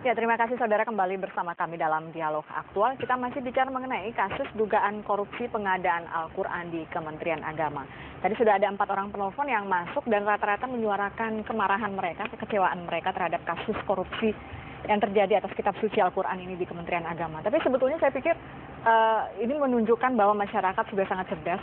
Ya, terima kasih saudara kembali bersama kami dalam Dialog Aktual. Kita masih bicara mengenai kasus dugaan korupsi pengadaan Al-Quran di Kementerian Agama. Tadi sudah ada 4 orang penelpon yang masuk dan rata-rata menyuarakan kemarahan mereka, kekecewaan mereka terhadap kasus korupsi yang terjadi atas kitab suci Al-Quran ini di Kementerian Agama. Tapi sebetulnya saya pikir ini menunjukkan bahwa masyarakat sudah sangat cerdas.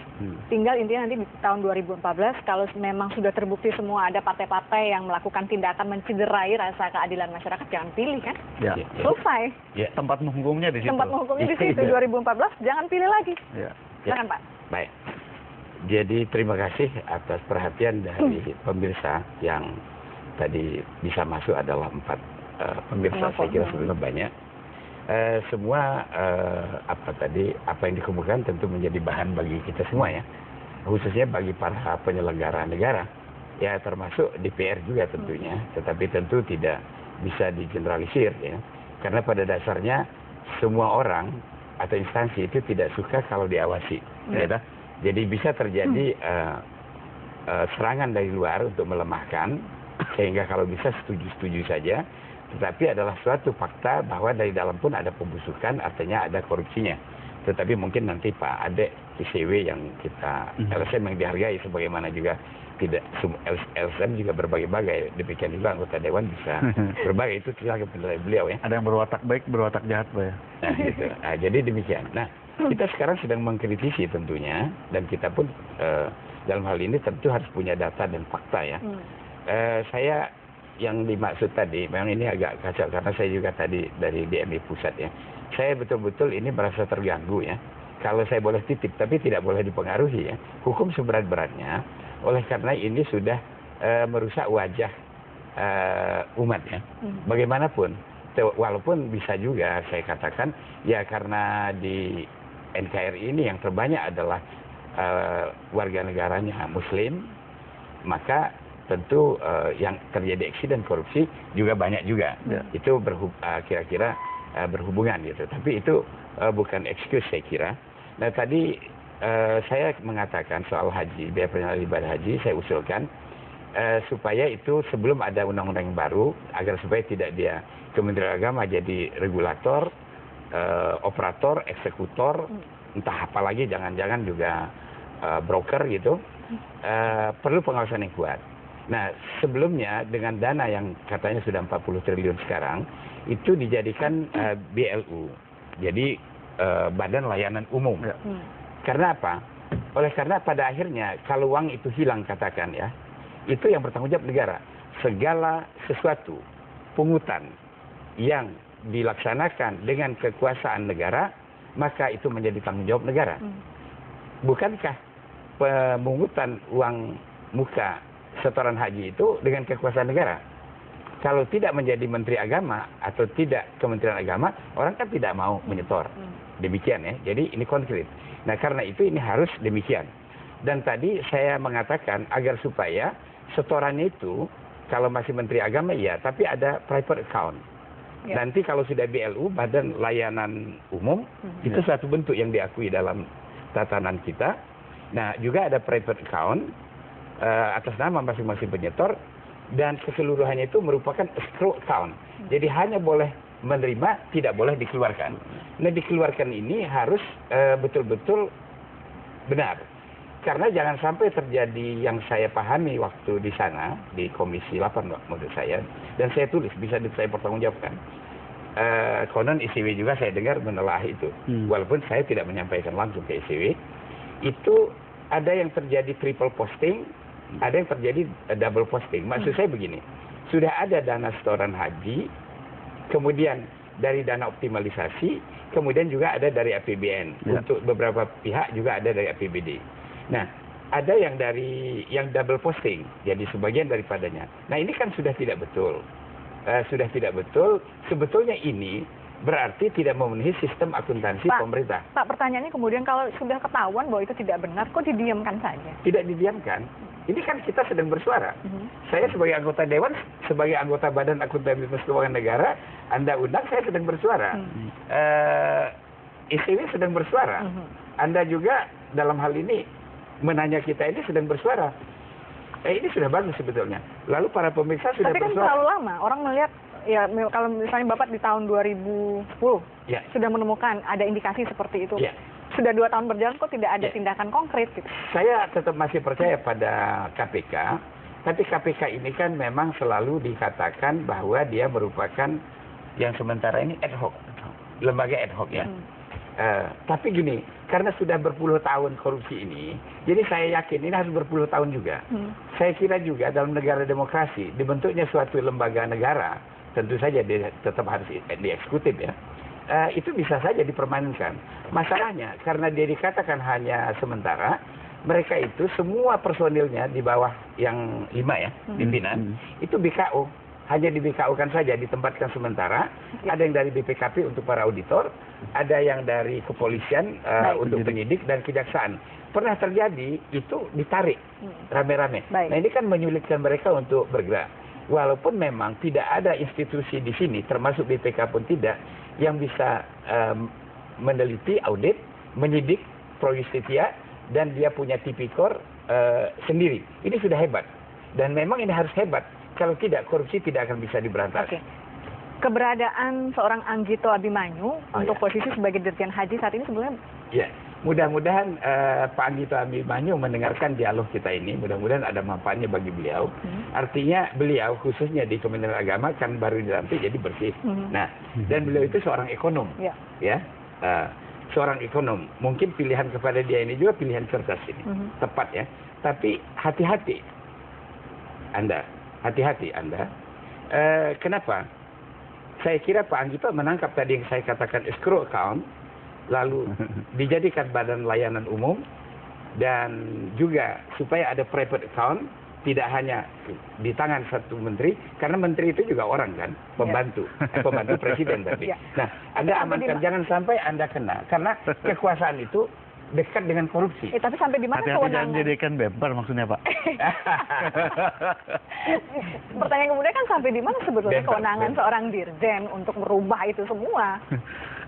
Tinggal intinya nanti di tahun 2014, kalau memang sudah terbukti semua ada partai-partai yang melakukan tindakan mencederai rasa keadilan masyarakat, jangan pilih kan? Ya. Selesai. Ya, tempat menghukumnya di situ. Tempat menghukumnya di situ, 2014, jangan pilih lagi. Ya. Silakan Pak. Baik. Jadi terima kasih atas perhatian dari pemirsa yang tadi bisa masuk adalah 4 pemirsa, saya kira sebenarnya banyak. Semua apa yang dikemukakan tentu menjadi bahan bagi kita semua ya, khususnya bagi para penyelenggara negara ya, termasuk DPR juga tentunya, tetapi tentu tidak bisa digeneralisir ya, karena pada dasarnya semua orang atau instansi itu tidak suka kalau diawasi ya. Jadi bisa terjadi serangan dari luar untuk melemahkan, sehingga kalau bisa setuju-setuju saja. Tetapi adalah suatu fakta bahwa dari dalam pun ada pembusukan, artinya ada korupsinya. Tetapi mungkin nanti Pak Ade ICW yang kita LSM yang dihargai, sebagaimana juga tidak LSM juga berbagai-bagai, demikian juga anggota dewan bisa berbagai, itu silahkan penilai beliau ya. Ada yang berwatak baik, berwatak jahat Pak ya. Nah, gitu. Nah, jadi demikian. Nah, kita sekarang sedang mengkritisi tentunya, dan kita pun dalam hal ini tentu harus punya data dan fakta ya. Saya yang dimaksud tadi, memang ini agak kacau karena saya juga tadi dari DMI pusat ya. Saya betul-betul ini merasa terganggu ya. Kalau saya boleh titip, tapi tidak boleh dipengaruhi ya. Hukum seberat-beratnya, oleh karena ini sudah merusak wajah umat ya. Bagaimanapun, walaupun bisa juga saya katakan ya, karena di NKRI ini yang terbanyak adalah warga negaranya Muslim, maka tentu yang terjadi eksiden korupsi juga banyak juga. Itu kira-kira berhubungan gitu. Tapi itu bukan excuse saya kira. Nah tadi saya mengatakan soal haji, biaya penyelenggaraan ibadah haji, saya usulkan supaya itu sebelum ada undang-undang yang baru, agar supaya tidak dia Kementerian Agama jadi regulator, operator, eksekutor, entah apa lagi, jangan-jangan juga broker gitu. Perlu pengawasan yang kuat. Nah, sebelumnya dengan dana yang katanya sudah 40 triliun sekarang, itu dijadikan BLU. Jadi Badan Layanan Umum. Karena apa? Oleh karena pada akhirnya kalau uang itu hilang katakan ya, itu yang bertanggung jawab negara. Segala sesuatu pungutan yang dilaksanakan dengan kekuasaan negara, maka itu menjadi tanggung jawab negara. Bukankah pemungutan uang muka setoran haji itu dengan kekuasaan negara? Kalau tidak menjadi Menteri Agama atau tidak Kementerian Agama, orang kan tidak mau menyetor. Demikian ya. Jadi ini konkret. Nah karena itu ini harus demikian. Dan tadi saya mengatakan agar supaya setorannya itu kalau masih Menteri Agama ya, tapi ada private account. Nanti kalau sudah BLU, Badan Layanan Umum, itu satu bentuk yang diakui dalam tatanan kita. Nah juga ada private account atas nama masing-masing penyetor, dan keseluruhannya itu merupakan escrow account. Jadi hanya boleh menerima, tidak boleh dikeluarkan. Nah dikeluarkan ini harus betul-betul benar. Karena jangan sampai terjadi yang saya pahami waktu di sana, di Komisi 8 menurut saya, dan saya tulis, bisa saya pertanggungjawabkan. Konon ICW juga saya dengar menelaah itu. Walaupun saya tidak menyampaikan langsung ke ICW, itu ada yang terjadi triple posting, ada yang terjadi double posting. Maksud saya begini, sudah ada dana setoran haji, kemudian dari dana optimalisasi, kemudian juga ada dari APBN. Untuk beberapa pihak juga ada dari APBD. Nah, ada yang dari yang double posting, jadi sebagian daripadanya. Nah ini kan sudah tidak betul. Sudah tidak betul, sebetulnya ini berarti tidak memenuhi sistem akuntansi pemerintah. Pak, pertanyaannya kemudian kalau sudah ketahuan bahwa itu tidak benar, kok didiamkan saja? Tidak didiamkan. Ini kan kita sedang bersuara. Saya sebagai anggota dewan, sebagai anggota Badan Akuntabilitas Keuangan Negara, Anda undang, saya sedang bersuara. ICW sedang bersuara. Anda juga dalam hal ini menanya kita ini sedang bersuara. Ini sudah bagus sebetulnya. Lalu para pemirsa sudah bersuara. Tapi kan terlalu lama. Orang melihat ya kalau misalnya Bapak di tahun 2010 Ya. sudah menemukan ada indikasi seperti itu. Ya. Sudah 2 tahun berjalan kok tidak ada Ya. tindakan konkret gitu. Saya tetap masih percaya pada KPK, tapi KPK ini kan memang selalu dikatakan bahwa dia merupakan yang sementara ini ad hoc, lembaga ad hoc ya. Tapi gini, karena sudah berpuluh tahun korupsi ini, jadi saya yakin ini harus berpuluh tahun juga. Saya kira juga dalam negara demokrasi, dibentuknya suatu lembaga negara, tentu saja dia tetap harus dieksekutif ya. Itu bisa saja dipermainkan. Masalahnya, karena dia dikatakan hanya sementara, mereka itu semua personilnya di bawah yang 5 ya, pimpinan, itu BKO. Hanya di BKO-kan saja, ditempatkan sementara. Ada yang dari BPKP untuk para auditor, ada yang dari kepolisian untuk penyidik dan kejaksaan. Pernah terjadi, itu ditarik rame-rame. Nah ini kan menyulitkan mereka untuk bergerak. Walaupun memang tidak ada institusi di sini, termasuk BPK pun tidak, yang bisa meneliti, audit, menyidik, pro justia, dan dia punya tipikor sendiri. Ini sudah hebat. Dan memang ini harus hebat. Kalau tidak, korupsi tidak akan bisa diberantas. Oke. Keberadaan seorang Anggito Abimanyu untuk posisi sebagai Dirjen Haji saat ini sebenarnya... Ya, mudah-mudahan Pak Anggito Abimanyu mendengarkan dialog kita ini. Mudah-mudahan ada manfaatnya bagi beliau. Artinya beliau khususnya di Kementerian Agama kan baru dilantik jadi bersih. Nah, dan beliau itu seorang ekonom. Ya, seorang ekonom. Mungkin pilihan kepada dia ini juga pilihan cerdas ini. Tepat ya. Tapi hati-hati Anda. Hati-hati Anda. Kenapa? Saya kira Pak Anggito menangkap tadi yang saya katakan escrow account, lalu dijadikan badan layanan umum, dan juga supaya ada private account, tidak hanya di tangan satu menteri, karena menteri itu juga orang kan, pembantu, pembantu presiden tapi. Nah, Anda amankan, jangan sampai Anda kena, karena kekuasaan itu dekat dengan korupsi. Tapi sampai di mana kewenangan? Jangan jadikan bemper maksudnya Pak. Pertanyaan kemudian kan sampai di mana sebetulnya kewenangan seorang dirjen untuk merubah itu semua?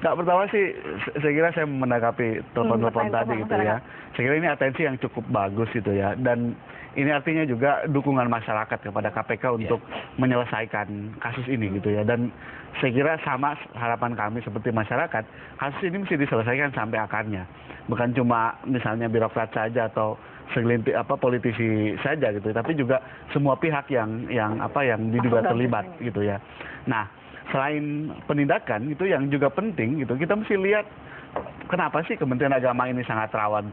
Nggak, pertama sih saya kira saya menanggapi telepon-telepon tadi gitu ya. Saya kira ini atensi yang cukup bagus gitu ya. Dan ini artinya juga dukungan masyarakat kepada KPK untuk menyelesaikan kasus ini gitu ya. Dan saya kira sama harapan kami seperti masyarakat, kasus ini mesti diselesaikan sampai akarnya. Bukan cuma misalnya birokrat saja atau segelintir politisi saja gitu, tapi juga semua pihak yang diduga terlibat gitu ya. Nah, selain penindakan itu yang juga penting gitu, kita mesti lihat kenapa sih Kementerian Agama ini sangat rawan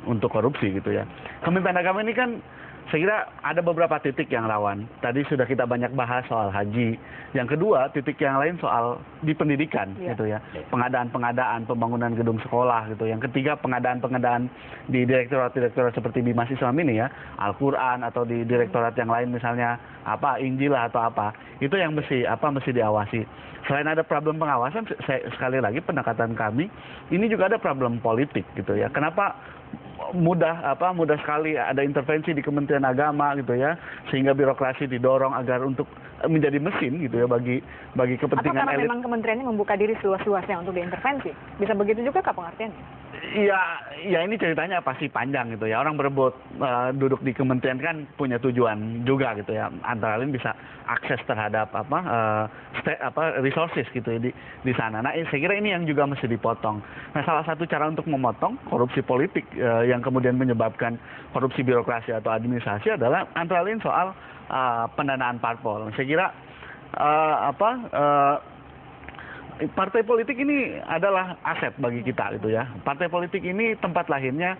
untuk korupsi gitu ya. Kementerian Agama ini kan saya kira ada beberapa titik yang rawan. Tadi sudah kita banyak bahas soal haji. Yang kedua, titik yang lain soal di pendidikan gitu ya. Pengadaan-pengadaan, pembangunan gedung sekolah gitu. Yang ketiga, pengadaan-pengadaan di direktorat-direktorat seperti Bimas Islam ini ya, Al-Qur'an, atau di direktorat yang lain misalnya Injil atau apa. Itu yang mesti diawasi. Selain ada problem pengawasan, sekali lagi pendekatan kami ini juga ada problem politik gitu ya. Kenapa mudah sekali ada intervensi di Kementerian Agama gitu ya, sehingga birokrasi didorong agar untuk menjadi mesin gitu ya bagi kepentingan atau karena elit. memang kementeriannya membuka diri seluas-luasnya untuk diintervensi, bisa begitu juga kah pengertiannya? Ya ini ceritanya pasti panjang gitu ya. Orang berebut duduk di kementerian kan punya tujuan juga gitu ya. Antara lain bisa akses terhadap resources gitu ya di sana. Nah, saya kira ini yang juga mesti dipotong. Nah, salah satu cara untuk memotong korupsi politik yang kemudian menyebabkan korupsi birokrasi atau administrasi adalah antara lain soal pendanaan parpol. Saya kira partai politik ini adalah aset bagi kita gitu ya. Partai politik ini tempat lahirnya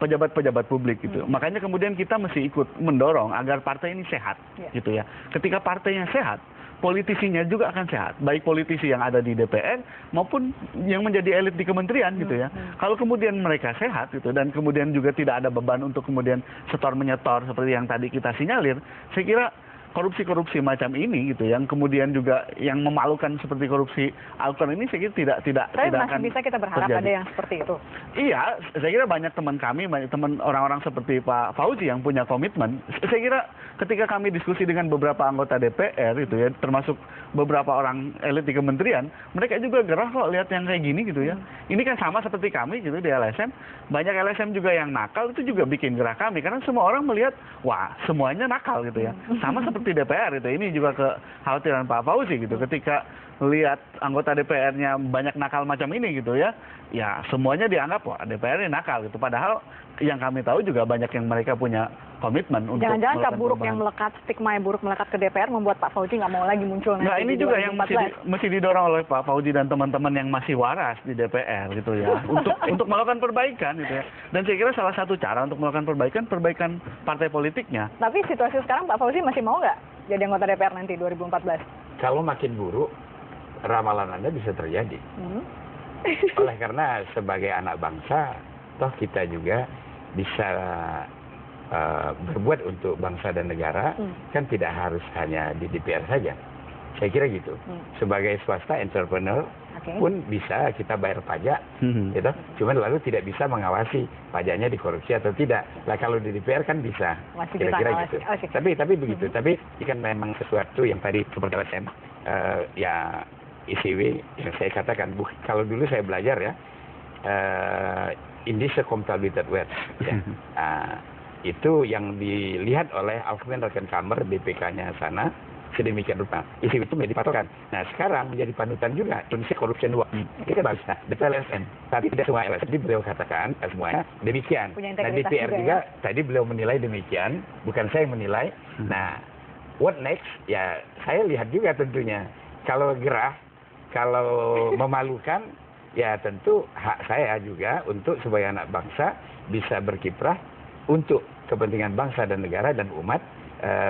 pejabat-pejabat publik gitu. Makanya kemudian kita mesti ikut mendorong agar partai ini sehat gitu ya. Ketika partainya sehat, politisinya juga akan sehat. Baik politisi yang ada di DPR maupun yang menjadi elit di kementerian gitu ya. Kalau kemudian mereka sehat gitu dan kemudian juga tidak ada beban untuk kemudian setor-menyetor seperti yang tadi kita sinyalir, saya kira korupsi-korupsi macam ini gitu yang kemudian juga yang memalukan seperti korupsi Al-Qur'an ini saya kira tidak masih akan bisa kita berharap terjadi. Ada yang seperti itu. Iya, saya kira banyak teman kami, banyak teman orang-orang seperti Pak Fauzi yang punya komitmen. Saya kira ketika kami diskusi dengan beberapa anggota DPR itu ya, termasuk beberapa orang elit di kementerian, mereka juga gerah kok lihat yang kayak gini gitu ya. Ini kan sama seperti kami gitu di LSM, banyak LSM juga yang nakal, itu juga bikin gerah kami karena semua orang melihat wah semuanya nakal gitu ya. Sama seperti termasuk di DPR itu. Ini juga kekhawatiran Pak Fauzi gitu. Ketika lihat anggota DPR-nya banyak nakal macam ini gitu ya, ya semuanya dianggap wah DPR-nya nakal gitu. Padahal yang kami tahu juga banyak yang mereka punya komitmen untuk jangan-jangan melakukan buruk perubahan. yang melekat, stigma yang buruk melekat ke DPR membuat Pak Fauzi nggak mau lagi muncul nanti Nah, ini di juga yang 2014. mesti didorong oleh Pak Fauzi dan teman-teman yang masih waras di DPR gitu ya, untuk melakukan perbaikan gitu ya. Dan saya kira salah satu cara untuk melakukan perbaikan partai politiknya. Tapi situasi sekarang Pak Fauzi masih mau nggak jadi anggota DPR nanti 2014? Kalau makin buruk, ramalan Anda bisa terjadi. Oleh karena sebagai anak bangsa, toh kita juga bisa berbuat untuk bangsa dan negara, kan tidak harus hanya di DPR saja. Saya kira gitu. Sebagai swasta entrepreneur pun bisa kita bayar pajak, gitu. Cuman lalu tidak bisa mengawasi pajaknya dikorupsi atau tidak. Lah kalau di DPR kan bisa. Kira-kira gitu. Tapi begitu. Tapi ini kan memang sesuatu yang tadi seperti LSM, ya ICW yang saya katakan. Kalau dulu saya belajar ya, Indische Contabiliteit ya. Itu yang dilihat oleh Algemeen Rekenkamer BPK-nya sana sedemikian rupa. Isi itu menjadi patokan. Nah sekarang menjadi panutan juga Indonesia Corruption Watch. Kita bagus. Detail LSM. Tapi tidak semua LSM. Jadi beliau katakan semuanya demikian. Nah DPR juga tadi beliau menilai demikian. Bukan saya yang menilai. Nah what next? Ya saya lihat juga tentunya. Kalau gerah, kalau memalukan, ya tentu hak saya juga untuk sebagai anak bangsa bisa berkiprah untuk kepentingan bangsa dan negara dan umat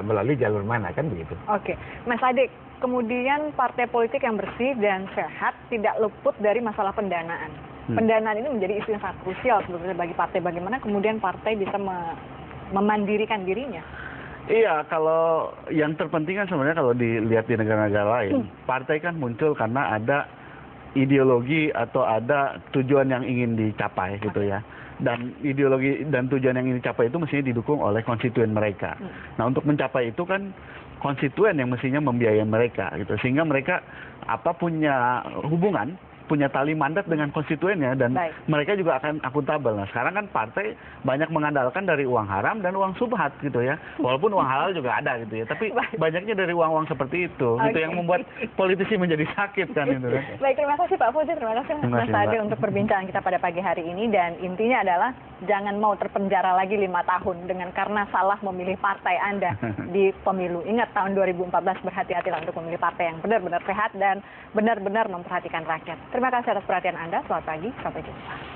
melalui jalur mana, kan begitu. Oke, Mas Adik, kemudian partai politik yang bersih dan sehat tidak luput dari masalah pendanaan. Pendanaan ini menjadi isu yang sangat krusial sebetulnya bagi partai. Bagaimana kemudian partai bisa memandirikan dirinya? Iya, kalau yang terpenting kan sebenarnya kalau dilihat di negara-negara lain, partai kan muncul karena ada ideologi atau ada tujuan yang ingin dicapai gitu ya. Dan ideologi dan tujuan yang ingin dicapai itu mestinya didukung oleh konstituen mereka. Nah, untuk mencapai itu kan konstituen yang mestinya membiayai mereka gitu. Sehingga mereka punya hubungan, punya tali mandat dengan konstituennya dan mereka juga akan akuntabel. Nah, sekarang kan partai banyak mengandalkan dari uang haram dan uang subhat gitu ya. Walaupun uang halal juga ada gitu ya, tapi banyaknya dari uang-uang seperti itu. Itu yang membuat politisi menjadi sakit kan itu kan. Baik, terima kasih Pak Fauzi, terima kasih Mas Adil untuk perbincangan kita pada pagi hari ini, dan intinya adalah jangan mau terpenjara lagi 5 tahun karena salah memilih partai Anda di pemilu. Ingat tahun 2014 berhati-hatilah untuk memilih partai yang benar-benar sehat dan benar-benar memperhatikan rakyat. Terima kasih atas perhatian Anda. Selamat pagi. Sampai jumpa.